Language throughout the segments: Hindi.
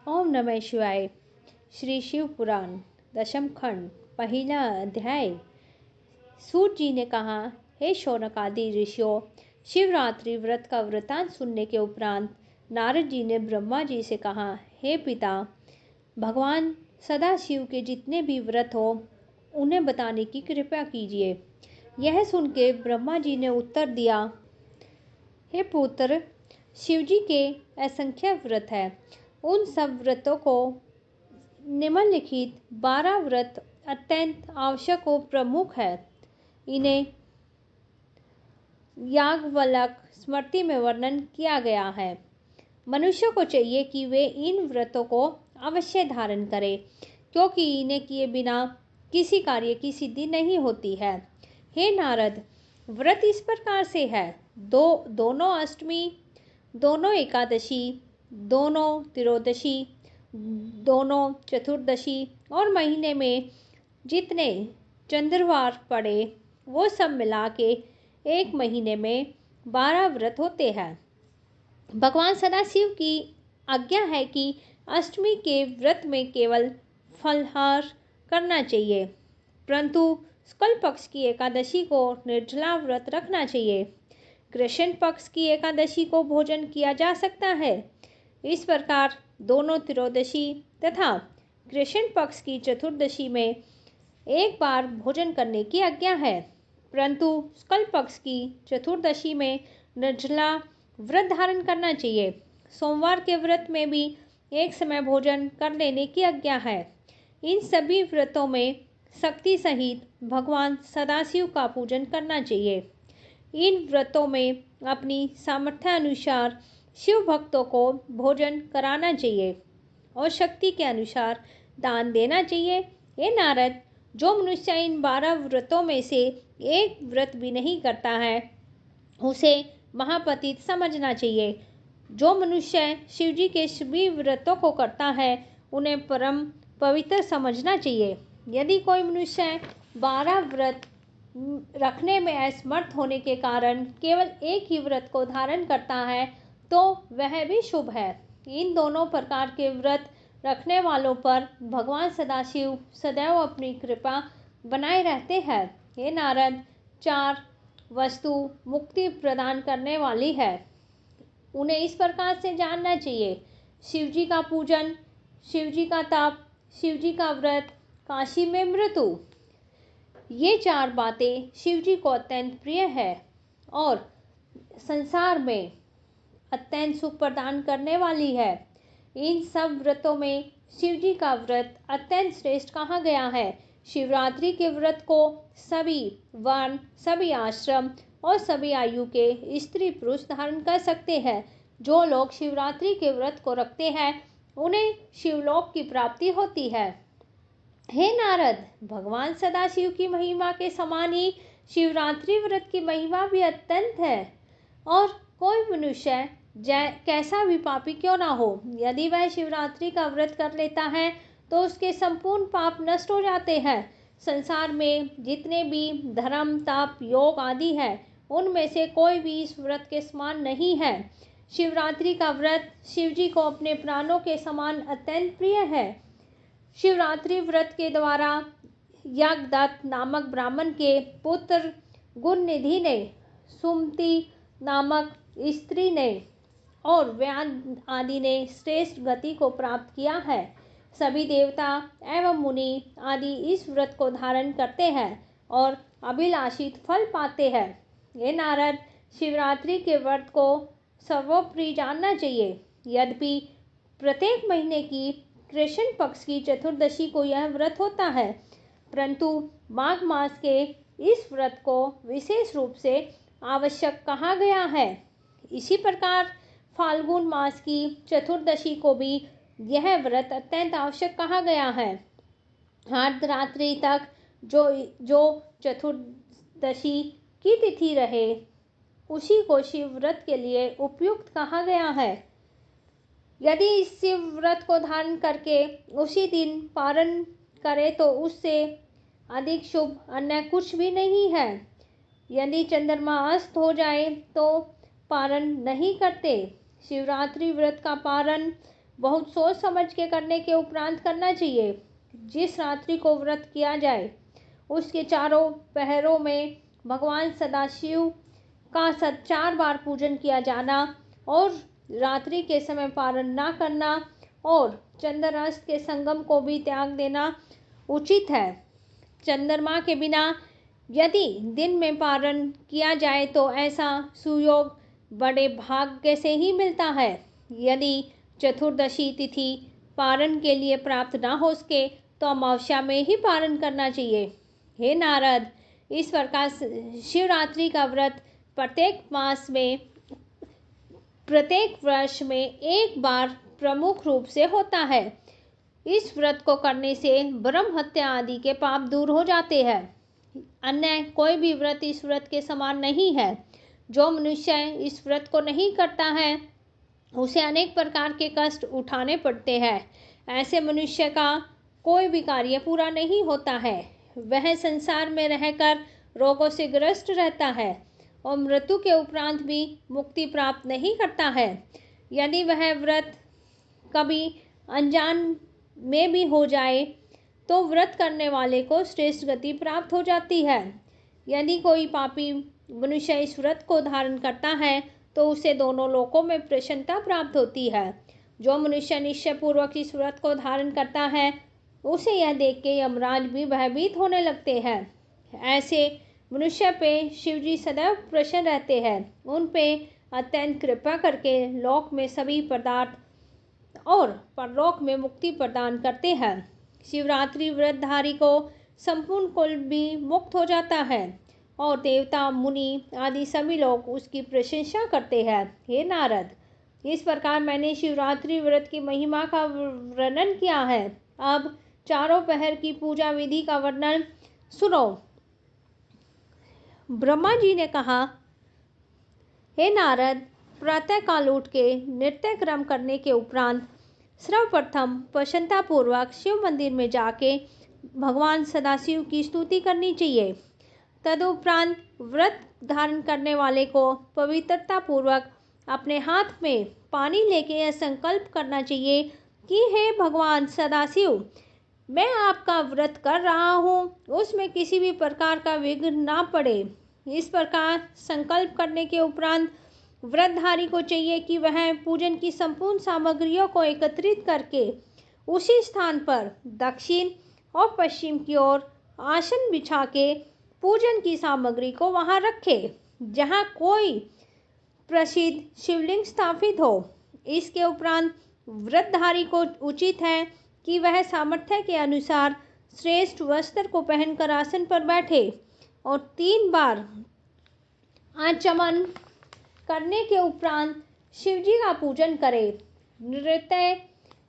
ओम नमः शिवाय। श्री शिव पुराण दशम खंड पहला अध्याय। सूत जी ने कहा, हे शौनक आदि ऋषियों, शिवरात्रि व्रत का वृतांत सुनने के उपरांत नारद जी ने ब्रह्मा जी से कहा, हे पिता, भगवान सदाशिव के जितने भी व्रत हो उन्हें बताने की कृपा कीजिए। यह सुन के ब्रह्मा जी ने उत्तर दिया, हे पुत्र, शिवजी के असंख्य व्रत है। उन सब व्रतों को निम्नलिखित 12 व्रत अत्यंत आवश्यक और प्रमुख है। इन्हें याज्ञवल्क्य स्मृति में वर्णन किया गया है। मनुष्य को चाहिए कि वे इन व्रतों को अवश्य धारण करें, क्योंकि इन्हें किए बिना किसी कार्य की सिद्धि नहीं होती है। हे नारद, व्रत इस प्रकार से है। दोनों अष्टमी, दोनों एकादशी, दोनों त्रयोदशी, दोनों चतुर्दशी और महीने में जितने चंद्रवार पड़े वो सब मिला के एक महीने में 12 व्रत होते हैं। भगवान सदाशिव की आज्ञा है कि अष्टमी के व्रत में केवल फलाहार करना चाहिए, परंतु शुक्ल पक्ष की एकादशी को निर्जला व्रत रखना चाहिए। कृष्ण पक्ष की एकादशी को भोजन किया जा सकता है। इस प्रकार दोनों त्रयोदशी तथा कृष्ण पक्ष की चतुर्दशी में एक बार भोजन करने की आज्ञा है, परंतु शुक्ल पक्ष की चतुर्दशी में निर्जला व्रत धारण करना चाहिए। सोमवार के व्रत में भी एक समय भोजन कर लेने की आज्ञा है। इन सभी व्रतों में शक्ति सहित भगवान सदाशिव का पूजन करना चाहिए। इन व्रतों में अपनी सामर्थ्य अनुसार शिव भक्तों को भोजन कराना चाहिए और शक्ति के अनुसार दान देना चाहिए। हे नारद, जो मनुष्य इन 12 व्रतों में से एक व्रत भी नहीं करता है उसे महापतित समझना चाहिए। जो मनुष्य शिवजी के सभी व्रतों को करता है उन्हें परम पवित्र समझना चाहिए। यदि कोई मनुष्य 12 व्रत रखने में असमर्थ होने के कारण केवल एक ही व्रत को धारण करता है तो वह भी शुभ है। इन दोनों प्रकार के व्रत रखने वालों पर भगवान सदाशिव सदैव अपनी कृपा बनाए रहते हैं। हे नारद, 4 वस्तु मुक्ति प्रदान करने वाली है, उन्हें इस प्रकार से जानना चाहिए। शिवजी का पूजन, शिवजी का तप, शिवजी का व्रत, काशी में मृत्यु। ये 4 बातें शिवजी को अत्यंत प्रिय है और संसार में अत्यंत सुख प्रदान करने वाली है। इन सब व्रतों में शिवजी का व्रत अत्यंत श्रेष्ठ कहा गया है। शिवरात्रि के व्रत को सभी वर्ण, सभी आश्रम और सभी आयु के स्त्री पुरुष धारण कर सकते हैं। जो लोग शिवरात्रि के व्रत को रखते हैं उन्हें शिवलोक की प्राप्ति होती है। हे नारद, भगवान सदाशिव की महिमा के समान ही शिवरात्रि व्रत की महिमा भी अत्यंत है। और कोई मनुष्य कैसा भी पापी क्यों ना हो, यदि वह शिवरात्रि का व्रत कर लेता है तो उसके संपूर्ण पाप नष्ट हो जाते हैं। संसार में जितने भी धर्म, तप, योग आदि है उनमें से कोई भी इस व्रत के समान नहीं है। शिवरात्रि का व्रत शिवजी को अपने प्राणों के समान अत्यंत प्रिय है। शिवरात्रि व्रत के द्वारा याज्ञदत्त नामक ब्राह्मण के पुत्र गुणनिधि ने, सुमति नामक स्त्री ने और व्याध आदि ने श्रेष्ठ गति को प्राप्त किया है। सभी देवता एवं मुनि आदि इस व्रत को धारण करते हैं और अभिलाषित फल पाते हैं। ये नारद, शिवरात्रि के व्रत को सर्वोपरि जानना चाहिए। यद्यपि प्रत्येक महीने की कृष्ण पक्ष की चतुर्दशी को यह व्रत होता है, परंतु माघ मास के इस व्रत को विशेष रूप से आवश्यक कहा गया है। इसी प्रकार फाल्गुन मास की चतुर्दशी को भी यह व्रत अत्यंत आवश्यक कहा गया है। अर्धरात्रि तक जो चतुर्दशी की तिथि रहे उसी को शिव व्रत के लिए उपयुक्त कहा गया है। यदि इस शिव व्रत को धारण करके उसी दिन पारण करे तो उससे अधिक शुभ अन्य कुछ भी नहीं है। यदि चंद्रमा अस्त हो जाए तो पारण नहीं करते। शिवरात्रि व्रत का पारण बहुत सोच समझ के करने के उपरांत करना चाहिए। जिस रात्रि को व्रत किया जाए उसके चारों पहरों में भगवान सदाशिव का 4 बार पूजन किया जाना और रात्रि के समय पारण ना करना और चंद्रास्त के संगम को भी त्याग देना उचित है। चंद्रमा के बिना यदि दिन में पारण किया जाए तो ऐसा सुयोग बड़े भाग्य से ही मिलता है। यदि चतुर्दशी तिथि पारण के लिए प्राप्त ना हो सके तो अमावस्या में ही पारण करना चाहिए। हे नारद, इस प्रकार शिवरात्रि का व्रत प्रत्येक वर्ष में एक बार प्रमुख रूप से होता है। इस व्रत को करने से ब्रह्म हत्या आदि के पाप दूर हो जाते हैं। अन्य कोई भी व्रत इस व्रत के समान नहीं है। जो मनुष्य इस व्रत को नहीं करता है उसे अनेक प्रकार के कष्ट उठाने पड़ते हैं। ऐसे मनुष्य का कोई भी कार्य पूरा नहीं होता है। वह संसार में रहकर रोगों से ग्रस्त रहता है और मृत्यु के उपरांत भी मुक्ति प्राप्त नहीं करता है। यदि वह व्रत कभी अनजान में भी हो जाए तो व्रत करने वाले को श्रेष्ठ गति प्राप्त हो जाती है। यदि कोई पापी मनुष्य इस व्रत को धारण करता है तो उसे दोनों लोकों में प्रसन्नता प्राप्त होती है। जो मनुष्य निश्चय पूर्वक इस व्रत को धारण करता है उसे यह देख के यमराज भी भयभीत होने लगते हैं। ऐसे मनुष्य पे शिवजी सदैव प्रसन्न रहते हैं। उन पे अत्यंत कृपा करके लोक में सभी पदार्थ और परलोक में मुक्ति प्रदान करते हैं। शिवरात्रि व्रतधारी को संपूर्ण कुल भी मुक्त हो जाता है और देवता मुनि आदि सभी लोग उसकी प्रशंसा करते हैं। हे नारद, इस प्रकार मैंने शिवरात्रि व्रत की महिमा का वर्णन किया है। अब चारों पहर की पूजा विधि का वर्णन सुनो। ब्रह्मा जी ने कहा, हे नारद, प्रातः काल उठ के नृत्य क्रम करने के उपरांत सर्वप्रथम प्रसन्नता पूर्वक शिव मंदिर में जाके भगवान सदाशिव की स्तुति करनी चाहिए। तदुपरांत व्रत धारण करने वाले को पवित्रता पूर्वक अपने हाथ में पानी लेके यह संकल्प करना चाहिए कि हे भगवान सदाशिव, मैं आपका व्रत कर रहा हूँ, उसमें किसी भी प्रकार का विघ्न ना पड़े। इस प्रकार संकल्प करने के उपरांत व्रतधारी को चाहिए कि वह पूजन की संपूर्ण सामग्रियों को एकत्रित करके उसी स्थान पर दक्षिण और पश्चिम की ओर आसन बिछा के पूजन की सामग्री को वहां रखे जहां कोई प्रसिद्ध शिवलिंग स्थापित हो। इसके उपरांत व्रतधारी को उचित है कि वह सामर्थ्य के अनुसार श्रेष्ठ वस्त्र को पहनकर आसन पर बैठे और 3 बार आचमन करने के उपरांत शिवजी का पूजन करे। नृत्य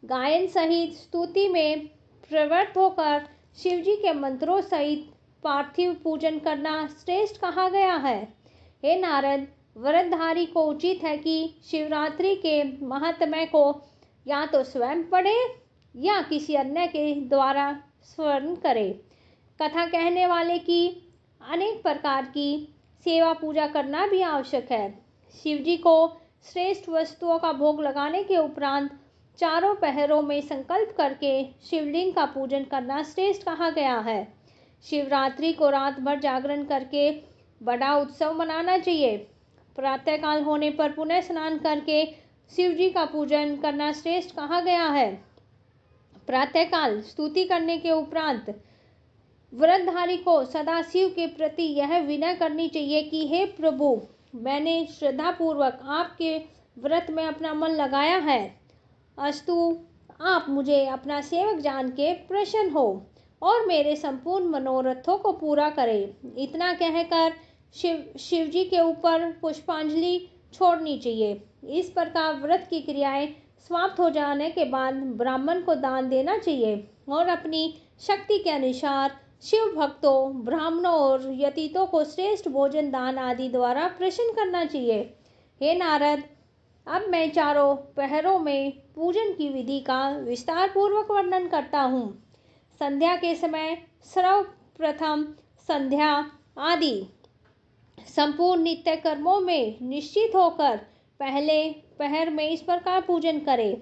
गायन सहित स्तुति में प्रवृत्त होकर शिवजी के मंत्रों सहित पार्थिव पूजन करना श्रेष्ठ कहा गया है। हे नारद, व्रतधारी को उचित है कि शिवरात्रि के महात्म्य को या तो स्वयं पढ़े या किसी अन्य के द्वारा स्मरण करे। कथा कहने वाले की अनेक प्रकार की सेवा पूजा करना भी आवश्यक है। शिवजी को श्रेष्ठ वस्तुओं का भोग लगाने के उपरांत चारों पहरों में संकल्प करके शिवलिंग का पूजन करना श्रेष्ठ कहा गया है। शिवरात्रि को रात भर जागरण करके बड़ा उत्सव मनाना चाहिए। प्रातःकाल होने पर पुनः स्नान करके शिवजी का पूजन करना श्रेष्ठ कहा गया है। प्रातःकाल स्तुति करने के उपरांत व्रतधारी को सदाशिव के प्रति यह विनय करनी चाहिए कि हे प्रभु, मैंने श्रद्धापूर्वक आपके व्रत में अपना मन लगाया है, अस्तु आप मुझे अपना सेवक जान के प्रसन्न हो और मेरे संपूर्ण मनोरथों को पूरा करें। इतना कहकर शिवजी के ऊपर पुष्पांजलि छोड़नी चाहिए। इस प्रकार व्रत की क्रियाएं समाप्त हो जाने के बाद ब्राह्मण को दान देना चाहिए और अपनी शक्ति के अनुसार शिव भक्तों, ब्राह्मणों और यतीतों को श्रेष्ठ भोजन दान आदि द्वारा प्रसन्न करना चाहिए। हे नारद, अब मैं चारों पहरों में पूजन की विधि का विस्तार पूर्वक वर्णन करता हूँ। संध्या के समय सर्वप्रथम संध्या आदि संपूर्ण नित्य कर्मों में निश्चित होकर पहले पहर में इस प्रकार पूजन करें।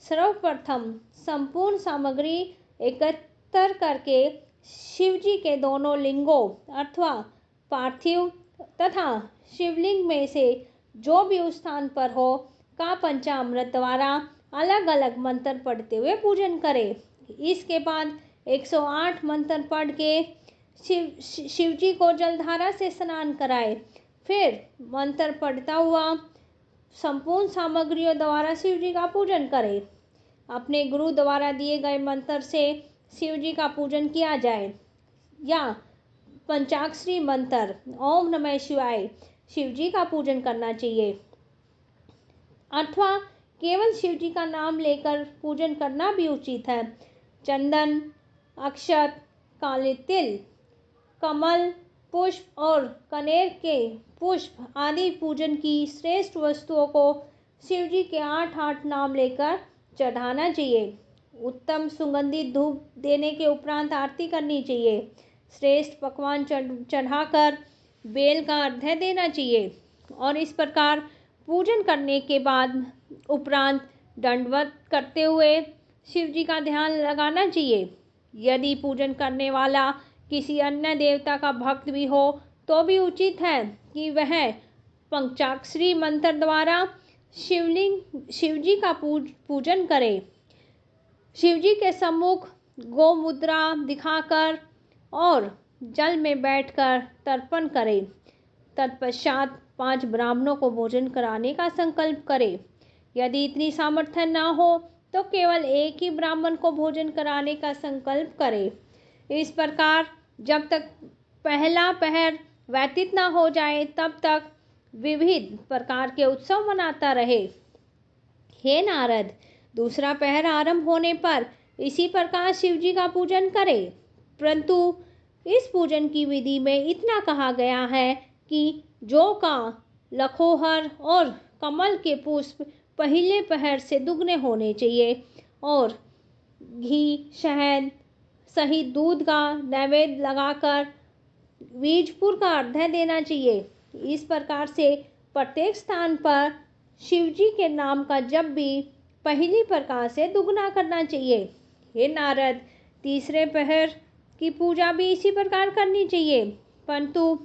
सर्वप्रथम संपूर्ण सामग्री एकत्र करके शिव जी के दोनों लिंगों अथवा पार्थिव तथा शिवलिंग में से जो भी उस स्थान पर हो का पंचामृत द्वारा अलग अलग मंत्र पढ़ते हुए पूजन करें। इसके बाद 108 मंत्र पढ़ के शिव जी को जलधारा से स्नान कराए। फिर मंत्र पढ़ता हुआ संपूर्ण सामग्रियों द्वारा शिव जी का पूजन करें। अपने गुरु द्वारा दिए गए मंत्र से शिव जी का पूजन किया जाए या पंचाक्षरी मंत्र ओम नमः शिवाय शिव जी का पूजन करना चाहिए अथवा केवल शिव जी का नाम लेकर पूजन करना भी उचित है। चंदन, अक्षत, काले तिल, कमल पुष्प और कनेर के पुष्प आदि पूजन की श्रेष्ठ वस्तुओं को शिव जी के 8 नाम लेकर चढ़ाना चाहिए। उत्तम सुगंधित धूप देने के उपरांत आरती करनी चाहिए। श्रेष्ठ पकवान चढ़ाकर बेल का अर्घ्य देना चाहिए और इस प्रकार पूजन करने के बाद उपरांत दंडवत करते हुए शिव जी का ध्यान लगाना चाहिए। यदि पूजन करने वाला किसी अन्य देवता का भक्त भी हो तो भी उचित है कि वह पंचाक्षरी मंत्र द्वारा शिव जी का पूजन करे। शिव जी के सम्मुख गोमुद्रा दिखाकर और जल में बैठकर तर्पण करे। तत्पश्चात 5 ब्राह्मणों को भोजन कराने का संकल्प करे। यदि इतनी सामर्थ्य न हो तो केवल एक ही ब्राह्मण को भोजन कराने का संकल्प करे। इस प्रकार जब तक पहला पहर व्यतीत न हो जाए तब तक विविध प्रकार के उत्सव मनाता रहे। हे नारद, दूसरा पहर आरंभ होने पर इसी प्रकार शिव जी का पूजन करे। परंतु इस पूजन की विधि में इतना कहा गया है कि जौ का लखोहर और कमल के पुष्प पहले पहर से दुगने होने चाहिए और घी, शहद सहित दूध का नैवेद्य लगाकर बीजपुर का अर्घ्य देना चाहिए। इस प्रकार से प्रत्येक स्थान पर शिव जी के नाम का जप भी पहली प्रकार से दुगना करना चाहिए। हे नारद, तीसरे पहर की पूजा भी इसी प्रकार करनी चाहिए, परंतु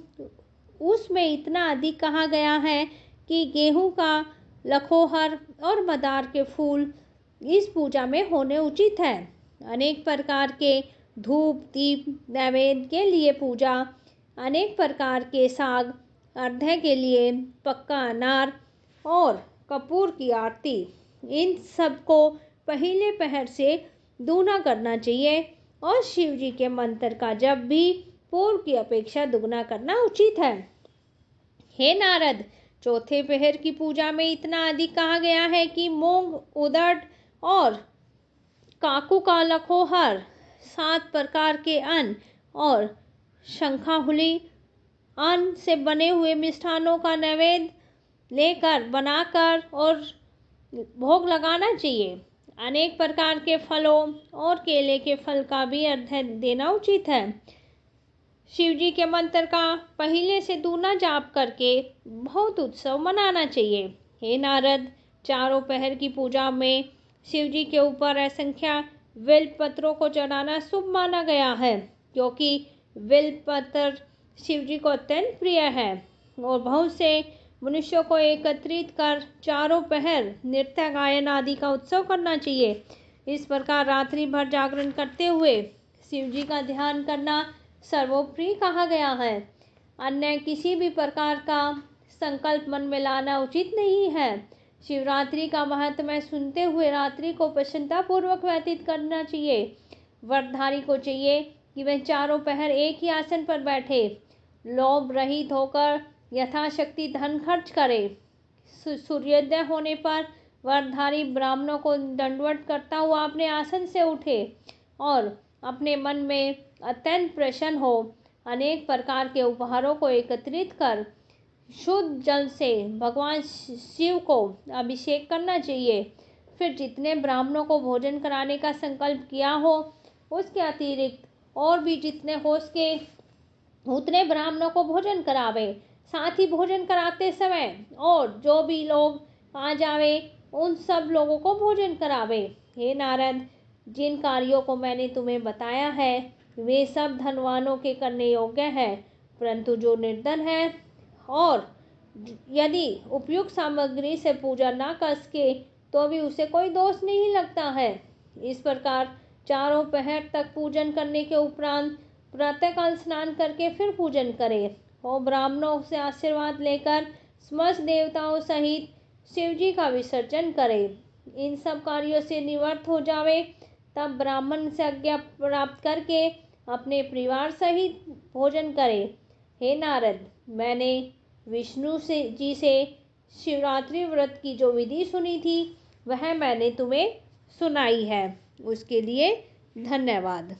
उसमें इतना अधिक कहा गया है कि गेहूं का लखोहर और मदार के फूल इस पूजा में होने उचित है। अनेक प्रकार के धूप दीप नैवेद्य के लिए पूजा, अनेक प्रकार के साग अर्घ्य के लिए पक्का अनार और कपूर की आरती, इन सब को पहले पहर से दूना करना चाहिए और शिव जी के मंत्र का जप भी पूर्व की अपेक्षा दुगना करना उचित है। हे नारद, चौथे पहर की पूजा में इतना अधिक कहा गया है कि मूंग, उड़द और काकू का लखोहर, 7 प्रकार के अन्न और शंखाहुली अन्न से बने हुए मिष्ठानों का नैवेद्य लेकर बनाकर और भोग लगाना चाहिए। अनेक प्रकार के फलों और केले के फल का भी अर्घ्य देना उचित है। शिव जी के मंत्र का पहले से दूना जाप करके बहुत उत्सव मनाना चाहिए। हे नारद, चारों पहर की पूजा में शिव जी के ऊपर असंख्य बेल पत्रों को चढ़ाना शुभ माना गया है, क्योंकि बेल पत्र शिव जी को अत्यंत प्रिय है और बहुत से मनुष्यों को एकत्रित कर चारों पहर नृत्य गायन आदि का उत्सव करना चाहिए। इस प्रकार रात्रि भर जागरण करते हुए शिव जी का ध्यान करना सर्वोपरि कहा गया है। अन्य किसी भी प्रकार का संकल्प मन में लाना उचित नहीं है। शिवरात्रि का महत्व सुनते हुए रात्रि को प्रसन्नतापूर्वक व्यतीत करना चाहिए। व्रतधारी को चाहिए कि वह चारों पहर एक ही आसन पर बैठे, लोभ रहित होकर यथाशक्ति धन खर्च करे। सूर्योदय होने पर व्रतधारी ब्राह्मणों को दंडवत करता हुआ अपने आसन से उठे और अपने मन में अत्यंत प्रसन्न हो अनेक प्रकार के उपहारों को एकत्रित कर शुद्ध जल से भगवान शिव को अभिषेक करना चाहिए। फिर जितने ब्राह्मणों को भोजन कराने का संकल्प किया हो उसके अतिरिक्त और भी जितने हो सके उतने ब्राह्मणों को भोजन करावे। साथ ही भोजन कराते समय और जो भी लोग आ जावे उन सब लोगों को भोजन करावे। हे नारद, जिन कार्यों को मैंने तुम्हें बताया है वे सब धनवानों के करने योग्य है, परंतु जो निर्धन है और यदि उपयुक्त सामग्री से पूजा ना कर सके तो भी उसे कोई दोष नहीं लगता है। इस प्रकार चारों पहर तक पूजन करने के उपरांत प्रातःकाल स्नान करके फिर पूजन करे और ब्राह्मणों से आशीर्वाद लेकर समस्त देवताओं सहित शिव जी का विसर्जन करे। इन सब कार्यों से निवृत्त हो जावे तब ब्राह्मण से आज्ञा प्राप्त करके अपने परिवार सहित भोजन करे। हे नारद, मैंने विष्णु जी से शिवरात्रि व्रत की जो विधि सुनी थी वह मैंने तुम्हें सुनाई है, उसके लिए धन्यवाद।